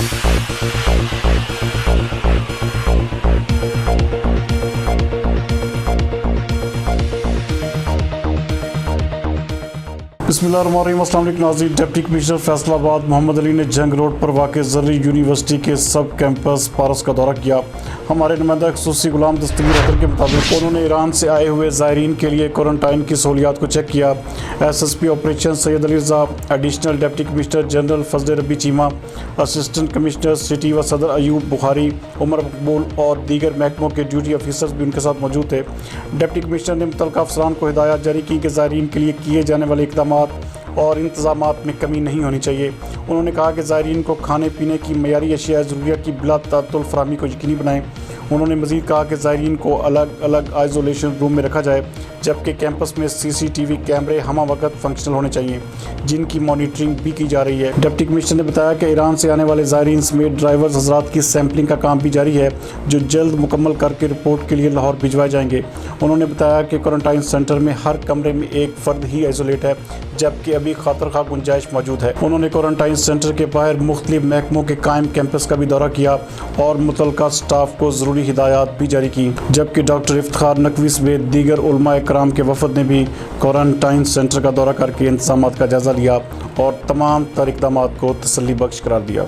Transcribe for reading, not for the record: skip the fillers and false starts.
बिस्मिल्लाहिर्रहमानिर्रहीम। अस्सलाम वालेकुम नाज़रीन। डिप्टी कमिश्नर फैसलाबाद मोहम्मद अली ने जंग रोड पर वाक़ ज़र्री यूनिवर्सिटी के सब कैंपस पारस का दौरा किया। हमारे नुमाइंदा खसूसी गुलाम दस्तगीर अतर के मुताबिक उन्होंने ईरान से आए हुए ज़ायरीन के लिए क्वारंटाइन की सहूलियात को चेक किया। SSP operation Syed Ali Raza, additional deputy commissioner general फजल रबी चीमा, असिस्टेंट कमिश्नर सिटी व सदर अयूब बुखारी, उमर मकबूल और दीगर महकमों के ड्यूटी ऑफिसर्स भी उनके साथ मौजूद थे। डिप्टी कमिश्नर ने मुतल्लिक़ अफसरान को हिदायत जारी की कि ज़ायरीन के लिए किए जाने वाले इक़दाम और इंतज़ामात में कमी नहीं होनी चाहिए। उन्होंने कहा कि ज़ायरीन को खाने पीने की मयारी अशिया ज़रूरियात की बिला तातुल फराहमी को यकीनी बनाएं। उन्होंने मज़ीद कहा कि ज़ायरीन को अलग अलग आइसोलेशन रूम में रखा जाए, जबकि कैंपस में CCTV कैमरे हमा वक्त फंक्शनल होने चाहिए, जिनकी मॉनिटरिंग भी की जा रही है। डिप्टी कमिश्नर ने बताया कि ईरान से आने वाले ज़ायरीन समेत ड्राइवर्स हज़रात की सैम्पलिंग का काम भी जारी है, जो जल्द मुकम्मल करके रिपोर्ट के लिए लाहौर भिजवाए जाएंगे। उन्होंने बताया कि क्वारंटाइन सेंटर में हर कमरे में एक फ़र्द ही आइसोलेट है, जबकि अभी खातर खा गुंजाइश मौजूद है। उन्होंने क्वारंटाइन सेंटर के बाहर मुख्तलिफ महकमों के कायम कैंपस का भी दौरा किया और मुतल्लिका स्टाफ को ज़रूरी हिदायत भी जारी की, जबकि डॉक्टर इफ्तिखार नकवी समेत दीगर उलमा इकराम के वफद ने भी क्वारंटाइन सेंटर का दौरा करके इंतज़ामात का जायज़ा लिया और तमाम तर इक़दामात को तसल्ली बख्श करार दिया।